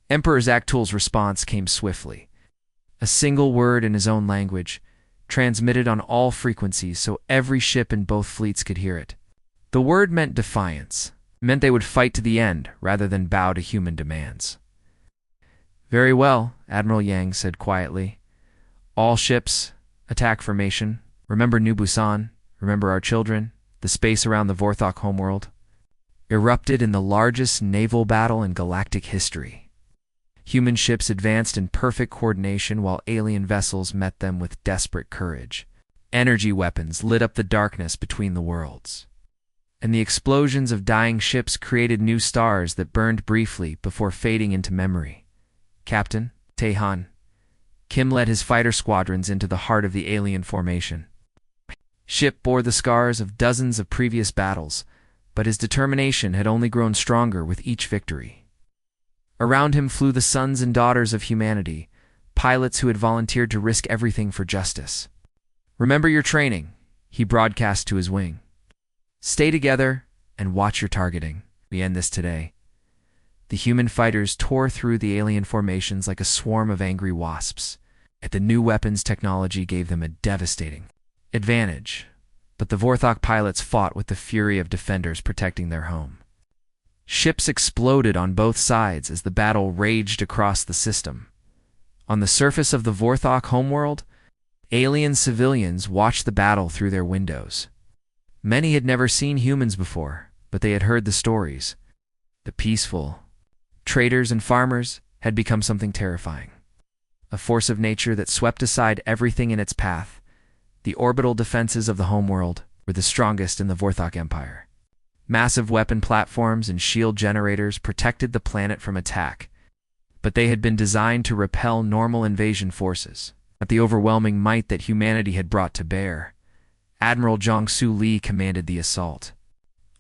Emperor Zaktul's response came swiftly. A single word in his own language, transmitted on all frequencies so every ship in both fleets could hear it. The word meant defiance, meant they would fight to the end rather than bow to human demands. Very well, Admiral Yang said quietly. All ships, attack formation. Remember New Busan, remember our children, the space around the Vorthok homeworld. Erupted in the largest naval battle in galactic history. Human ships advanced in perfect coordination while alien vessels met them with desperate courage. Energy weapons lit up the darkness between the worlds, and the explosions of dying ships created new stars that burned briefly before fading into memory. Captain Taehan Kim led his fighter squadrons into the heart of the alien formation. Ship bore the scars of dozens of previous battles, but his determination had only grown stronger with each victory. Around him flew the sons and daughters of humanity, pilots who had volunteered to risk everything for justice. Remember your training, he broadcast to his wing. Stay together and watch your targeting. We end this today. The human fighters tore through the alien formations like a swarm of angry wasps. The new weapons technology gave them a devastating advantage, but the Vorthok pilots fought with the fury of defenders protecting their home. Ships exploded on both sides as the battle raged across the system. On the surface of the Vorthok homeworld, alien civilians watched the battle through their windows. Many had never seen humans before, but they had heard the stories. The peaceful traders and farmers had become something terrifying. A force of nature that swept aside everything in its path. The orbital defenses of the homeworld were the strongest in the Vorthok Empire. Massive weapon platforms and shield generators protected the planet from attack, but they had been designed to repel normal invasion forces. At the overwhelming might that humanity had brought to bear, Admiral Jiangsu Li commanded the assault.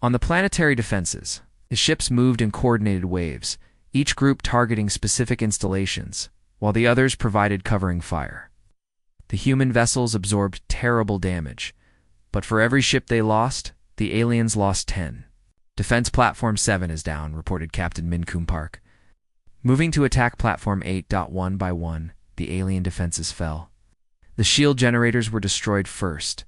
On the planetary defenses, the ships moved in coordinated waves, each group targeting specific installations, while the others provided covering fire. The human vessels absorbed terrible damage, but for every ship they lost, the aliens lost 10. Defense Platform 7 is down, reported Captain Min Kum Park. Moving to attack Platform 8. One by one, the alien defenses fell. The shield generators were destroyed first,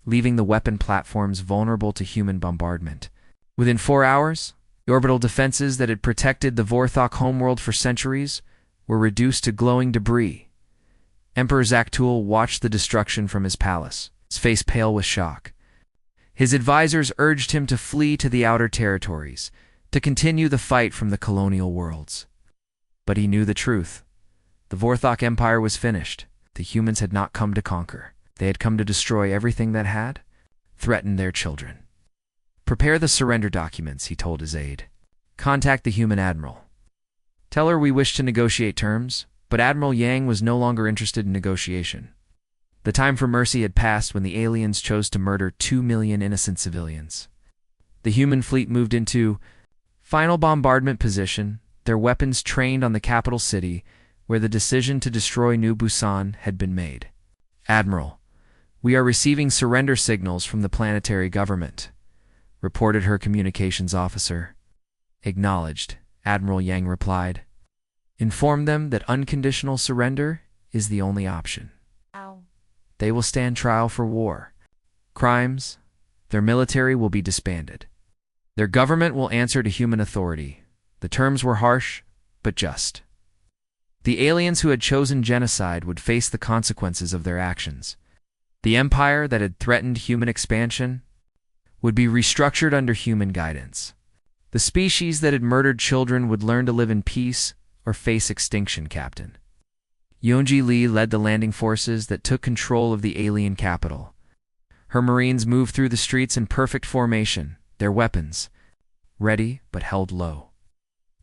leaving the weapon platforms vulnerable to human bombardment. Within 4 hours, the orbital defenses that had protected the Vorthok homeworld for centuries were reduced to glowing debris. Emperor Zaktul watched the destruction from his palace, his face pale with shock. His advisors urged him to flee to the outer territories, to continue the fight from the colonial worlds. But he knew the truth. The Vorthok Empire was finished. The humans had not come to conquer. They had come to destroy everything that had threatened their children. Prepare the surrender documents, he told his aide. Contact the human admiral. Tell her we wish to negotiate terms, but Admiral Yang was no longer interested in negotiation. The time for mercy had passed when the aliens chose to murder 2 million innocent civilians. The human fleet moved into final bombardment position, their weapons trained on the capital city, where the decision to destroy New Busan had been made. Admiral, we are receiving surrender signals from the planetary government, reported her communications officer. Acknowledged, Admiral Yang replied. Inform them that unconditional surrender is the only option. They will stand trial for war crimes. Their military will be disbanded. Their government will answer to human authority. The terms were harsh, but just. The aliens who had chosen genocide would face the consequences of their actions. The empire that had threatened human expansion would be restructured under human guidance. The species that had murdered children would learn to live in peace or face extinction, Captain. Yonji Lee led the landing forces that took control of the alien capital. Her Marines moved through the streets in perfect formation, their weapons ready but held low.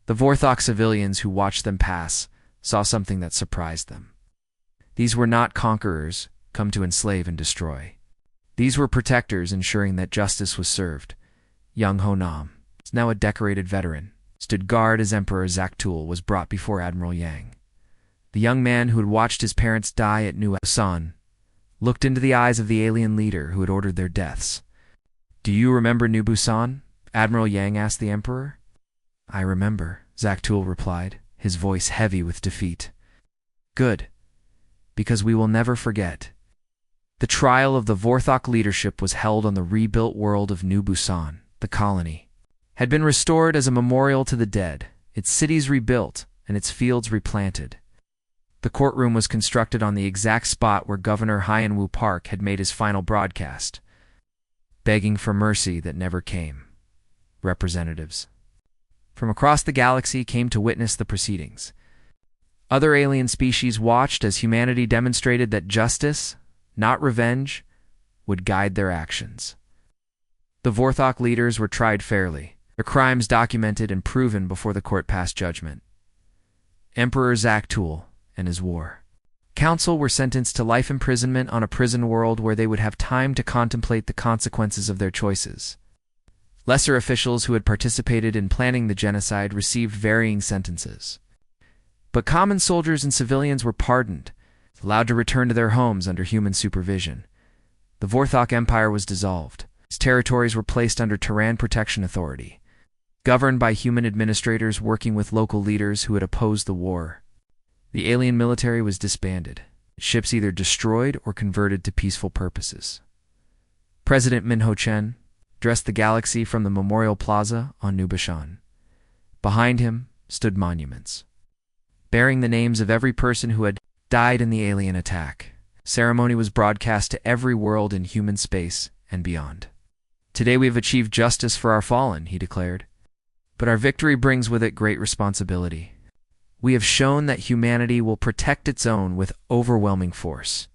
The Vorthok civilians who watched them pass saw something that surprised them. These were not conquerors come to enslave and destroy. These were protectors ensuring that justice was served. Young Ho Nam, now a decorated veteran, stood guard as Emperor Zaktul was brought before Admiral Yang. The young man who had watched his parents die at New Busan looked into the eyes of the alien leader who had ordered their deaths. "Do you remember New Busan?" Admiral Yang asked the Emperor. "I remember," Zaktul replied, his voice heavy with defeat. "Good, because we will never forget." The trial of the Vorthok leadership was held on the rebuilt world of New Busan. The colony had been restored as a memorial to the dead, its cities rebuilt, and its fields replanted. The courtroom was constructed on the exact spot where Governor Hyen-woo Park had made his final broadcast, begging for mercy that never came. Representatives from across the galaxy came to witness the proceedings. Other alien species watched as humanity demonstrated that justice, not revenge, would guide their actions. The Vorthok leaders were tried fairly, their crimes documented and proven before the court passed judgment. Emperor Zaktul and his war council were sentenced to life imprisonment on a prison world where they would have time to contemplate the consequences of their choices. Lesser officials who had participated in planning the genocide received varying sentences. But common soldiers and civilians were pardoned, allowed to return to their homes under human supervision. The Vorthok Empire was dissolved. Its territories were placed under Terran Protection Authority, governed by human administrators working with local leaders who had opposed the war. The alien military was disbanded, ships either destroyed or converted to peaceful purposes. President Min Ho-chen addressed the galaxy from the Memorial Plaza on New Busan. Behind him stood monuments, bearing the names of every person who had died in the alien attack. Ceremony was broadcast to every world in human space and beyond. "Today we have achieved justice for our fallen," he declared. "But our victory brings with it great responsibility. We have shown that humanity will protect its own with overwhelming force.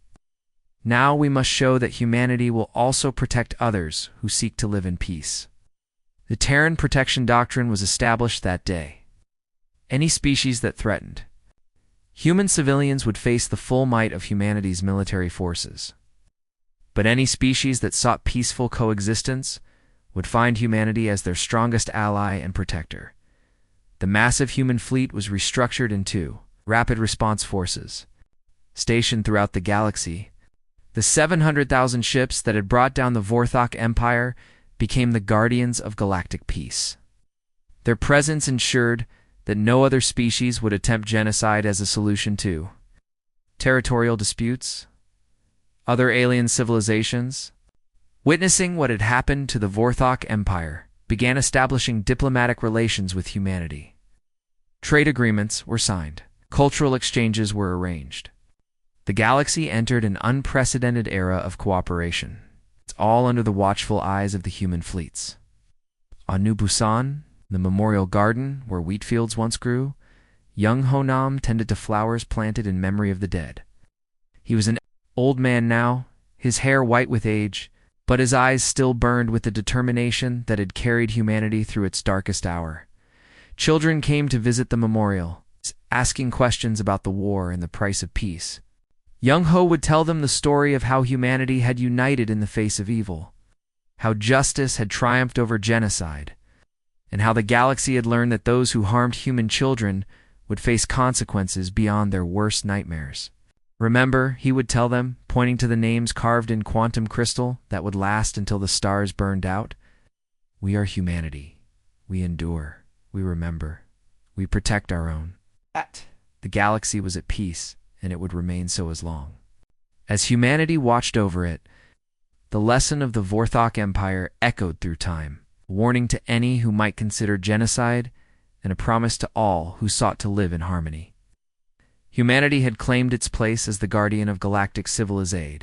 Now we must show that humanity will also protect others who seek to live in peace." The Terran Protection Doctrine was established that day. Any species that threatened human civilians would face the full might of humanity's military forces. But any species that sought peaceful coexistence would find humanity as their strongest ally and protector. The massive human fleet was restructured into rapid response forces, stationed throughout the galaxy. The 700,000 ships that had brought down the Vorthok Empire became the guardians of galactic peace. Their presence ensured that no other species would attempt genocide as a solution to territorial disputes. Other alien civilizations, witnessing what had happened to the Vorthok Empire, began establishing diplomatic relations with humanity. Trade agreements were signed. Cultural exchanges were arranged. The galaxy entered an unprecedented era of cooperation. It's all under the watchful eyes of the human fleets. On New Busan, the memorial garden where wheat fields once grew, young Ho Nam tended to flowers planted in memory of the dead. He was an old man now, his hair white with age, but his eyes still burned with the determination that had carried humanity through its darkest hour. Children came to visit the memorial, asking questions about the war and the price of peace. Young Ho would tell them the story of how humanity had united in the face of evil, how justice had triumphed over genocide, and how the galaxy had learned that those who harmed human children would face consequences beyond their worst nightmares. "Remember," he would tell them, pointing to the names carved in quantum crystal that would last until the stars burned out. "We are humanity. We endure. We remember. We protect our own." At The galaxy was at peace, and it would remain so as long as humanity watched over it. The lesson of the Vorthok Empire echoed through time, a warning to any who might consider genocide and a promise to all who sought to live in harmony. Humanity had claimed its place as the guardian of galactic civilization.